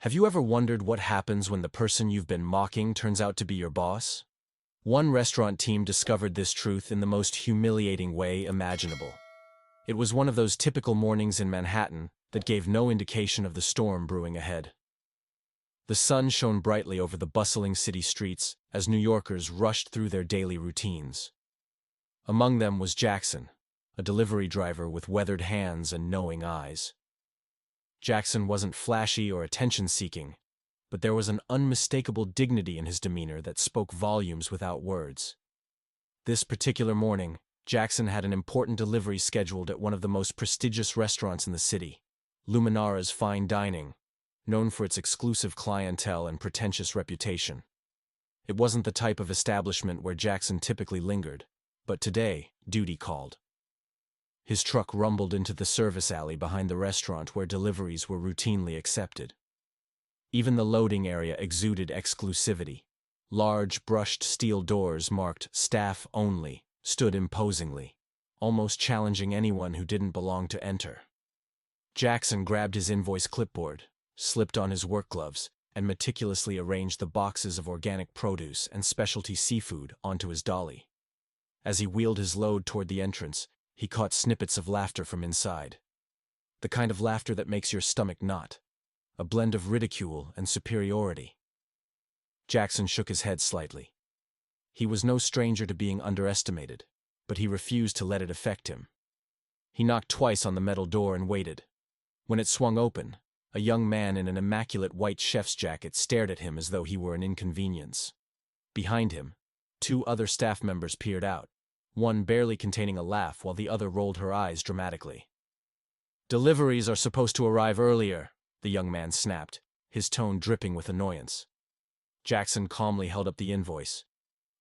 Have you ever wondered what happens when the person you've been mocking turns out to be your boss? One restaurant team discovered this truth in the most humiliating way imaginable. It was one of those typical mornings in Manhattan that gave no indication of the storm brewing ahead. The sun shone brightly over the bustling city streets as New Yorkers rushed through their daily routines. Among them was Jackson, a delivery driver with weathered hands and knowing eyes. Jackson wasn't flashy or attention-seeking, but there was an unmistakable dignity in his demeanor that spoke volumes without words. This particular morning, Jackson had an important delivery scheduled at one of the most prestigious restaurants in the city, Luminara's Fine Dining, known for its exclusive clientele and pretentious reputation. It wasn't the type of establishment where Jackson typically lingered, but today, duty called. His truck rumbled into the service alley behind the restaurant where deliveries were routinely accepted. Even the loading area exuded exclusivity. Large, brushed steel doors marked "Staff Only" stood imposingly, almost challenging anyone who didn't belong to enter. Jackson grabbed his invoice clipboard, slipped on his work gloves, and meticulously arranged the boxes of organic produce and specialty seafood onto his dolly. As he wheeled his load toward the entrance, he caught snippets of laughter from inside. The kind of laughter that makes your stomach knot. A blend of ridicule and superiority. Jackson shook his head slightly. He was no stranger to being underestimated, but he refused to let it affect him. He knocked twice on the metal door and waited. When it swung open, a young man in an immaculate white chef's jacket stared at him as though he were an inconvenience. Behind him, 2 other staff members peered out, one barely containing a laugh while the other rolled her eyes dramatically. "Deliveries are supposed to arrive earlier," the young man snapped, his tone dripping with annoyance. Jackson calmly held up the invoice.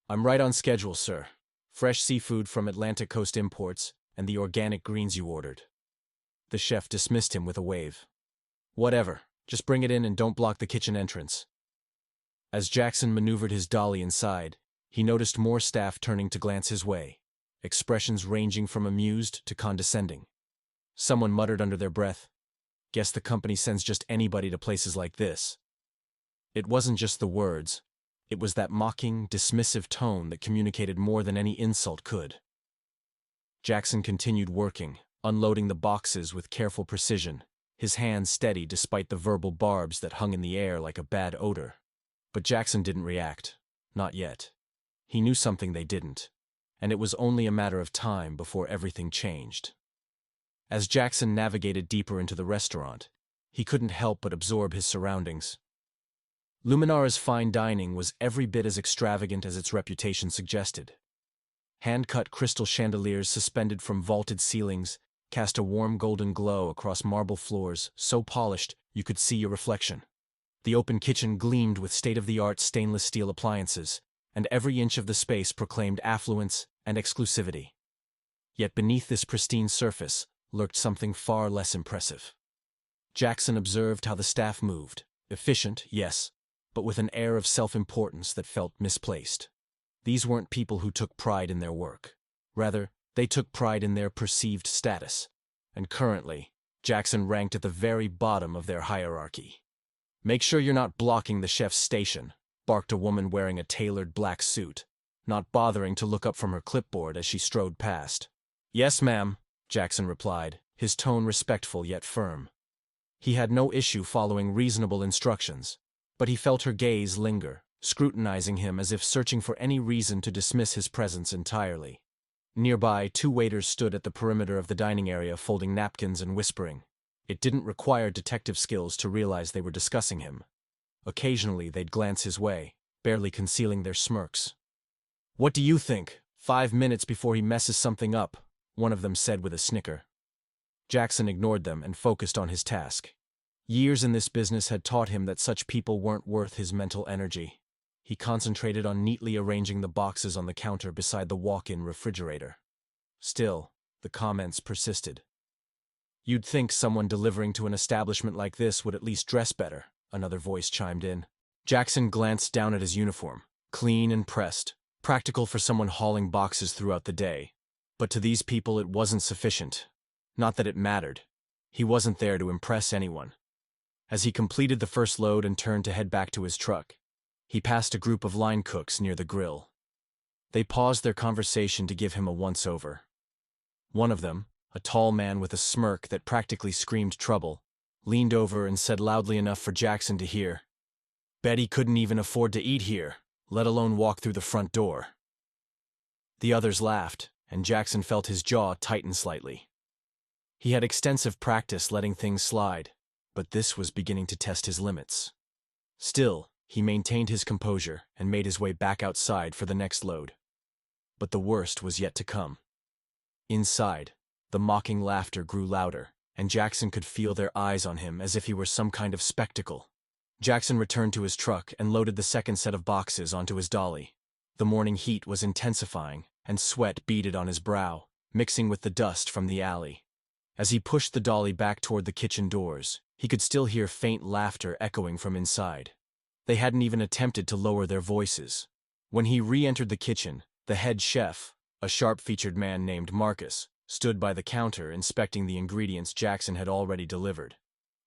"I'm right on schedule, sir. Fresh seafood from Atlantic Coast Imports and the organic greens you ordered." The chef dismissed him with a wave. "Whatever, just bring it in and don't block the kitchen entrance." As Jackson maneuvered his dolly inside, he noticed more staff turning to glance his way, expressions ranging from amused to condescending. Someone muttered under their breath, "Guess the company sends just anybody to places like this." It wasn't just the words, it was that mocking, dismissive tone that communicated more than any insult could. Jackson continued working, unloading the boxes with careful precision, his hands steady despite the verbal barbs that hung in the air like a bad odor. But Jackson didn't react, not yet. He knew something they didn't, and it was only a matter of time before everything changed. As Jackson navigated deeper into the restaurant, he couldn't help but absorb his surroundings. Luminara's Fine Dining was every bit as extravagant as its reputation suggested. Hand-cut crystal chandeliers suspended from vaulted ceilings cast a warm golden glow across marble floors so polished you could see your reflection. The open kitchen gleamed with state-of-the-art stainless steel appliances, and every inch of the space proclaimed affluence and exclusivity. Yet beneath this pristine surface lurked something far less impressive. Jackson observed how the staff moved, efficient, yes, but with an air of self-importance that felt misplaced. These weren't people who took pride in their work. Rather, they took pride in their perceived status, and currently, Jackson ranked at the very bottom of their hierarchy. "Make sure you're not blocking the chef's station," barked a woman wearing a tailored black suit, not bothering to look up from her clipboard as she strode past. "Yes, ma'am," Jackson replied, his tone respectful yet firm. He had no issue following reasonable instructions, but he felt her gaze linger, scrutinizing him as if searching for any reason to dismiss his presence entirely. Nearby, 2 waiters stood at the perimeter of the dining area folding napkins and whispering. It didn't require detective skills to realize they were discussing him. Occasionally, they'd glance his way, barely concealing their smirks. "What do you think? 5 minutes before he messes something up," one of them said with a snicker. Jackson ignored them and focused on his task. Years in this business had taught him that such people weren't worth his mental energy. He concentrated on neatly arranging the boxes on the counter beside the walk-in refrigerator. Still, the comments persisted. "You'd think someone delivering to an establishment like this would at least dress better," another voice chimed in. Jackson glanced down at his uniform, clean and pressed, practical for someone hauling boxes throughout the day. But to these people it wasn't sufficient. Not that it mattered. He wasn't there to impress anyone. As he completed the first load and turned to head back to his truck, he passed a group of line cooks near the grill. They paused their conversation to give him a once-over. One of them, a tall man with a smirk that practically screamed trouble, leaned over and said loudly enough for Jackson to hear, "Bet he couldn't even afford to eat here, let alone walk through the front door." The others laughed, and Jackson felt his jaw tighten slightly. He had extensive practice letting things slide, but this was beginning to test his limits. Still, he maintained his composure and made his way back outside for the next load. But the worst was yet to come. Inside, the mocking laughter grew louder, and Jackson could feel their eyes on him as if he were some kind of spectacle. Jackson returned to his truck and loaded the second set of boxes onto his dolly. The morning heat was intensifying, and sweat beaded on his brow, mixing with the dust from the alley. As he pushed the dolly back toward the kitchen doors, he could still hear faint laughter echoing from inside. They hadn't even attempted to lower their voices. When he re-entered the kitchen, the head chef, a sharp-featured man named Marcus, stood by the counter inspecting the ingredients Jackson had already delivered.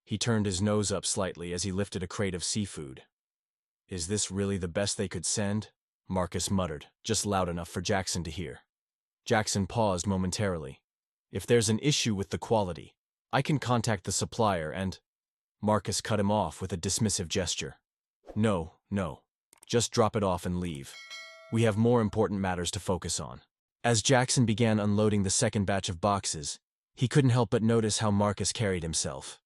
He turned his nose up slightly as he lifted a crate of seafood. "Is this really the best they could send?" Marcus muttered, just loud enough for Jackson to hear. Jackson paused momentarily. "If there's an issue with the quality, I can contact the supplier and—" Marcus cut him off with a dismissive gesture. No, just drop it off and leave. We have more important matters to focus on." As Jackson began unloading the second batch of boxes, he couldn't help but notice how Marcus carried himself.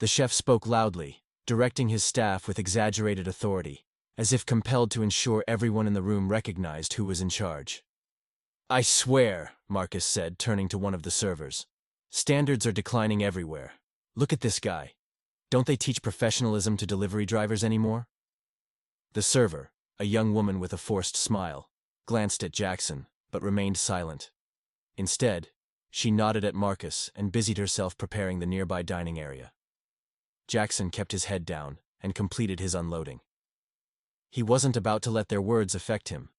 The chef spoke loudly, directing his staff with exaggerated authority, as if compelled to ensure everyone in the room recognized who was in charge. "I swear," Marcus said, turning to one of the servers, "standards are declining everywhere. Look at this guy. Don't they teach professionalism to delivery drivers anymore?" The server, a young woman with a forced smile, glanced at Jackson, but remained silent. Instead, she nodded at Marcus and busied herself preparing the nearby dining area. Jackson kept his head down and completed his unloading. He wasn't about to let their words affect him,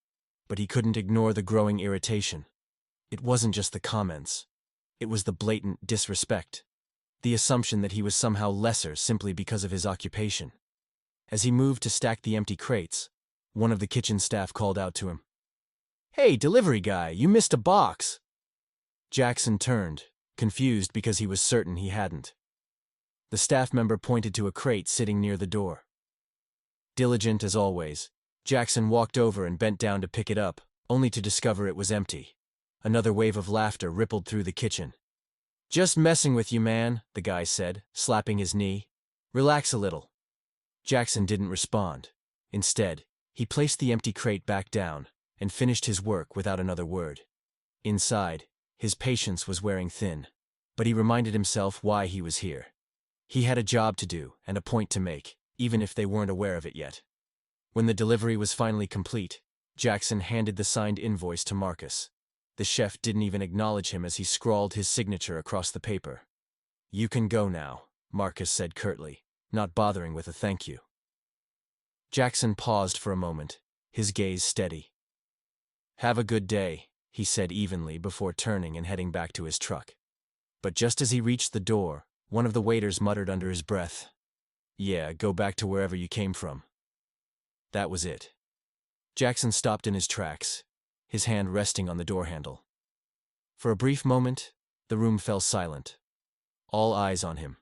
but he couldn't ignore the growing irritation. It wasn't just the comments. It was the blatant disrespect, the assumption that he was somehow lesser simply because of his occupation. As he moved to stack the empty crates, one of the kitchen staff called out to him, "Hey, delivery guy, you missed a box." Jackson turned, confused because he was certain he hadn't. The staff member pointed to a crate sitting near the door. Diligent as always, Jackson walked over and bent down to pick it up, only to discover it was empty. Another wave of laughter rippled through the kitchen. "Just messing with you, man," the guy said, slapping his knee. "Relax a little." Jackson didn't respond. Instead, he placed the empty crate back down and finished his work without another word. Inside, his patience was wearing thin, but he reminded himself why he was here. He had a job to do and a point to make, even if they weren't aware of it yet. When the delivery was finally complete, Jackson handed the signed invoice to Marcus. The chef didn't even acknowledge him as he scrawled his signature across the paper. "You can go now," Marcus said curtly, not bothering with a thank you. Jackson paused for a moment, his gaze steady. "Have a good day," he said evenly before turning and heading back to his truck. But just as he reached the door, one of the waiters muttered under his breath, "Yeah, go back to wherever you came from." That was it. Jackson stopped in his tracks, his hand resting on the door handle. For a brief moment, the room fell silent, all eyes on him.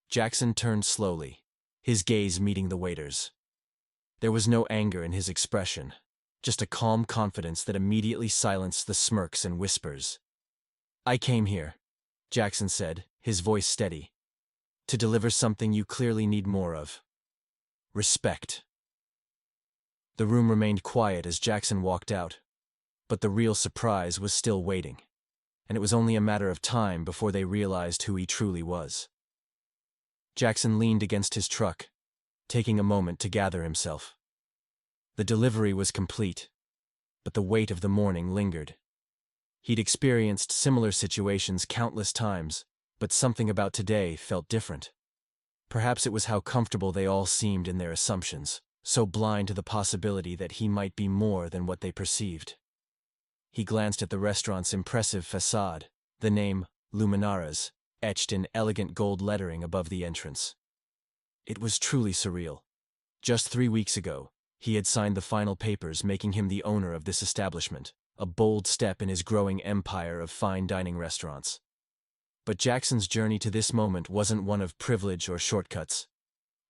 Jackson turned slowly, his gaze meeting the waiter's. There was no anger in his expression, just a calm confidence that immediately silenced the smirks and whispers. "I came here," Jackson said, his voice steady, "to deliver something you clearly need more of. Respect." The room remained quiet as Jackson walked out, but the real surprise was still waiting, and it was only a matter of time before they realized who he truly was. Jackson leaned against his truck, taking a moment to gather himself. The delivery was complete, but the weight of the morning lingered. He'd experienced similar situations countless times, but something about today felt different. Perhaps it was how comfortable they all seemed in their assumptions, so blind to the possibility that he might be more than what they perceived. He glanced at the restaurant's impressive facade, the name Luminaras etched in elegant gold lettering above the entrance. It was truly surreal. Just 3 weeks ago, he had signed the final papers making him the owner of this establishment, a bold step in his growing empire of fine dining restaurants. But Jackson's journey to this moment wasn't one of privilege or shortcuts.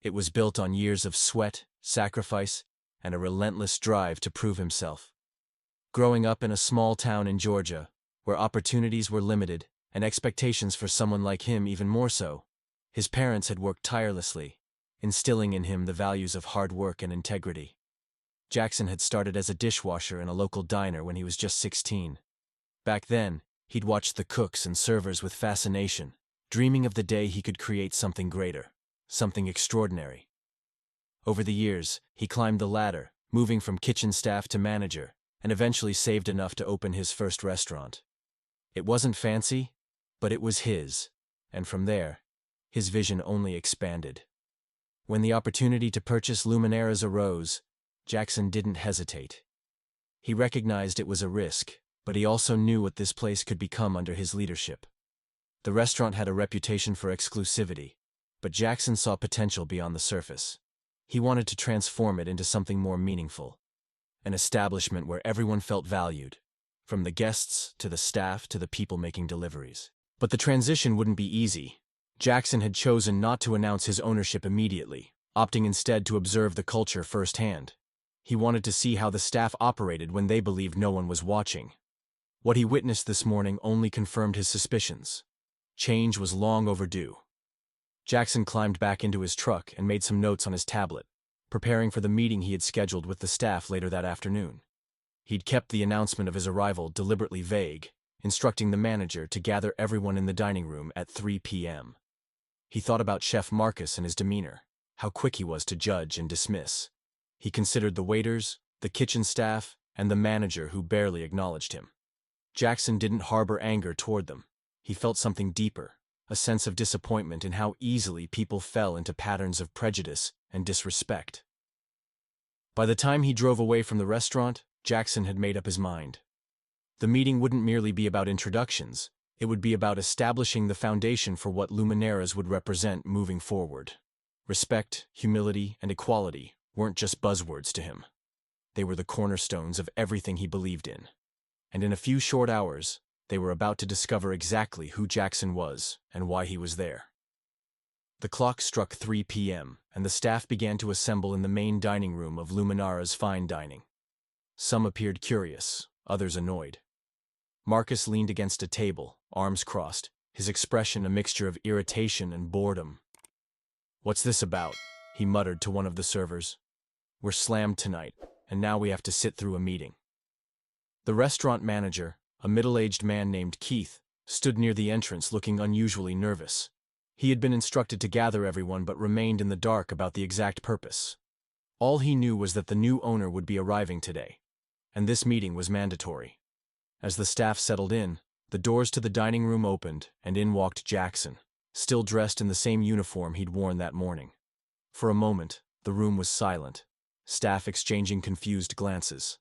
It was built on years of sweat, sacrifice, and a relentless drive to prove himself. Growing up in a small town in Georgia, where opportunities were limited and expectations for someone like him even more so, his parents had worked tirelessly, instilling in him the values of hard work and integrity. Jackson had started as a dishwasher in a local diner when he was just 16. Back then, he'd watched the cooks and servers with fascination, dreaming of the day he could create something greater, something extraordinary. Over the years, he climbed the ladder, moving from kitchen staff to manager, and eventually saved enough to open his first restaurant. It wasn't fancy, but it was his, and from there, his vision only expanded. When the opportunity to purchase Luminara's arose, Jackson didn't hesitate. He recognized it was a risk, but he also knew what this place could become under his leadership. The restaurant had a reputation for exclusivity, but Jackson saw potential beyond the surface. He wanted to transform it into something more meaningful. An establishment where everyone felt valued, from the guests to the staff to the people making deliveries. But the transition wouldn't be easy. Jackson had chosen not to announce his ownership immediately, opting instead to observe the culture firsthand. He wanted to see how the staff operated when they believed no one was watching. What he witnessed this morning only confirmed his suspicions. Change was long overdue. Jackson climbed back into his truck and made some notes on his tablet, preparing for the meeting he had scheduled with the staff later that afternoon. He'd kept the announcement of his arrival deliberately vague, instructing the manager to gather everyone in the dining room at 3 p.m. He thought about Chef Marcus and his demeanor, how quick he was to judge and dismiss. He considered the waiters, the kitchen staff, and the manager who barely acknowledged him. Jackson didn't harbor anger toward them. He felt something deeper, a sense of disappointment in how easily people fell into patterns of prejudice and disrespect. By the time he drove away from the restaurant, Jackson had made up his mind. The meeting wouldn't merely be about introductions, it would be about establishing the foundation for what Luminara's would represent moving forward. Respect, humility, and equality weren't just buzzwords to him. They were the cornerstones of everything he believed in. And in a few short hours, they were about to discover exactly who Jackson was and why he was there. The clock struck 3 p.m., and the staff began to assemble in the main dining room of Luminara's fine dining. Some appeared curious, others annoyed. Marcus leaned against a table, arms crossed, his expression a mixture of irritation and boredom. "What's this about?" he muttered to one of the servers. "We're slammed tonight, and now we have to sit through a meeting." The restaurant manager, a middle-aged man named Keith, stood near the entrance looking unusually nervous. He had been instructed to gather everyone but remained in the dark about the exact purpose. All he knew was that the new owner would be arriving today, and this meeting was mandatory. As the staff settled in, the doors to the dining room opened, and in walked Jackson, still dressed in the same uniform he'd worn that morning. For a moment, the room was silent, staff exchanging confused glances.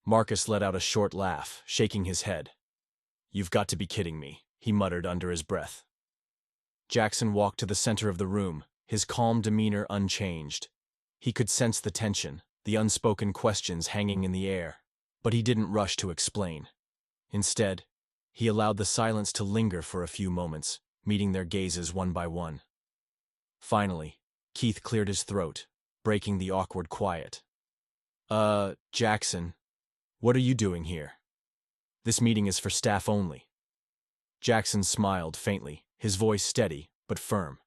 Marcus let out a short laugh, shaking his head. "You've got to be kidding me," he muttered under his breath. Jackson walked to the center of the room, his calm demeanor unchanged. He could sense the tension, the unspoken questions hanging in the air, but he didn't rush to explain. Instead, he allowed the silence to linger for a few moments, meeting their gazes one by one. Finally, Keith cleared his throat, breaking the awkward quiet. Jackson, what are you doing here? This meeting is for staff only." Jackson smiled faintly, his voice steady, but firm.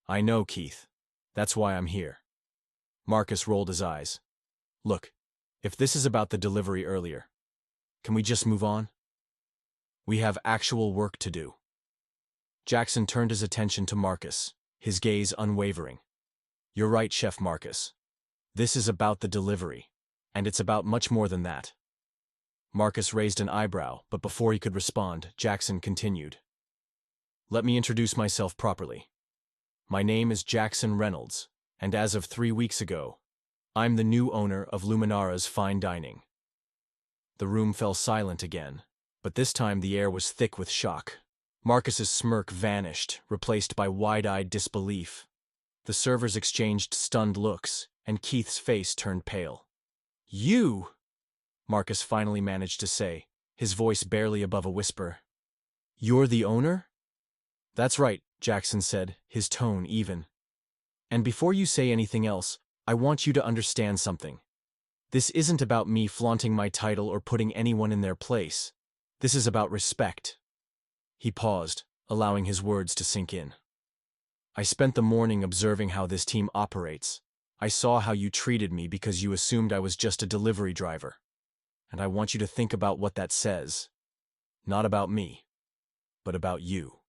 "I know, Keith. That's why I'm here." Marcus rolled his eyes. "Look, if this is about the delivery earlier, can we just move on? We have actual work to do." Jackson turned his attention to Marcus, his gaze unwavering. "You're right, Chef Marcus. This is about the delivery, and it's about much more than that." Marcus raised an eyebrow, but before he could respond, Jackson continued. "Let me introduce myself properly. My name is Jackson Reynolds, and as of 3 weeks ago, I'm the new owner of Luminara's Fine Dining." The room fell silent again, but this time the air was thick with shock. Marcus's smirk vanished, replaced by wide-eyed disbelief. The servers exchanged stunned looks, and Keith's face turned pale. "You!" Marcus finally managed to say, his voice barely above a whisper. "You're the owner?" "That's right," Jackson said, his tone even. "And before you say anything else, I want you to understand something. This isn't about me flaunting my title or putting anyone in their place. This is about respect." He paused, allowing his words to sink in. "I spent the morning observing how this team operates. I saw how you treated me because you assumed I was just a delivery driver. And I want you to think about what that says. Not about me, but about you."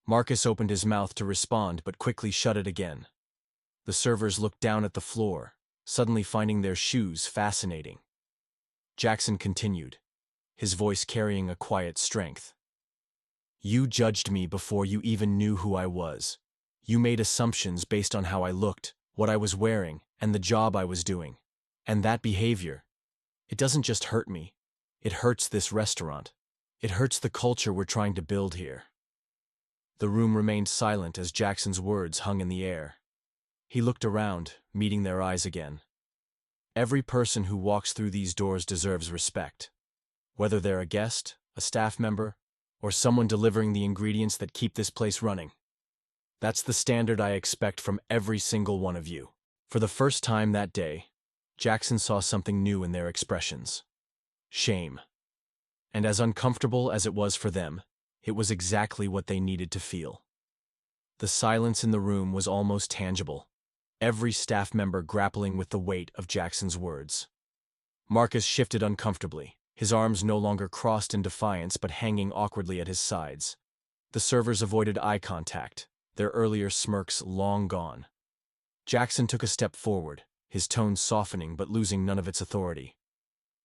Marcus opened his mouth to respond but quickly shut it again. The servers looked down at the floor, suddenly finding their shoes fascinating. Jackson continued, his voice carrying a quiet strength. "You judged me before you even knew who I was. You made assumptions based on how I looked, what I was wearing, and the job I was doing. And that behavior, it doesn't just hurt me. It hurts this restaurant. It hurts the culture we're trying to build here." The room remained silent as Jackson's words hung in the air. He looked around, meeting their eyes again. Every person who walks through these doors deserves respect. Whether they're a guest, a staff member, or someone delivering the ingredients that keep this place running. That's the standard I expect from every single one of you. For the first time that day, Jackson saw something new in their expressions. Shame. And as uncomfortable as it was for them, it was exactly what they needed to feel. The silence in the room was almost tangible, every staff member grappling with the weight of Jackson's words. Marcus shifted uncomfortably, his arms no longer crossed in defiance but hanging awkwardly at his sides. The servers avoided eye contact, their earlier smirks long gone. Jackson took a step forward, his tone softening but losing none of its authority.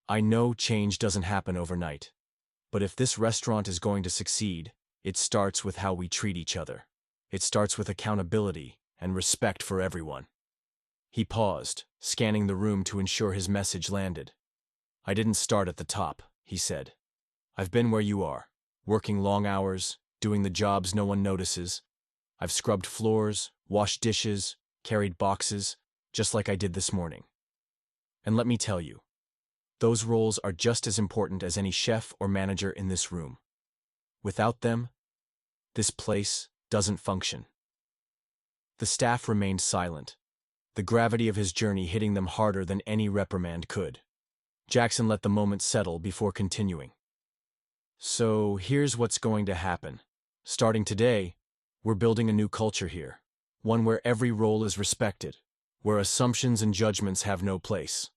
"I know change doesn't happen overnight, but if this restaurant is going to succeed, it starts with how we treat each other. It starts with accountability and respect for everyone." He paused, scanning the room to ensure his message landed. "I didn't start at the top," he said. "I've been where you are, working long hours, doing the jobs no one notices. I've scrubbed floors, washed dishes, carried boxes, just like I did this morning. And let me tell you, those roles are just as important as any chef or manager in this room. Without them, this place doesn't function." The staff remained silent, the gravity of his journey hitting them harder than any reprimand could. Jackson let the moment settle before continuing. "So here's what's going to happen. Starting today, we're building a new culture here, one where every role is respected, where assumptions and judgments have no place.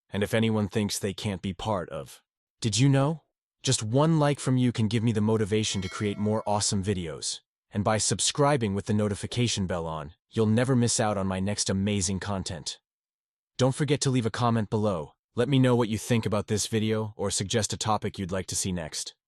And if anyone thinks they can't be part of, did you know? Just one like from you can give me the motivation to create more awesome videos. And by subscribing with the notification bell on, you'll never miss out on my next amazing content. Don't forget to leave a comment below. Let me know what you think about this video or suggest a topic you'd like to see next.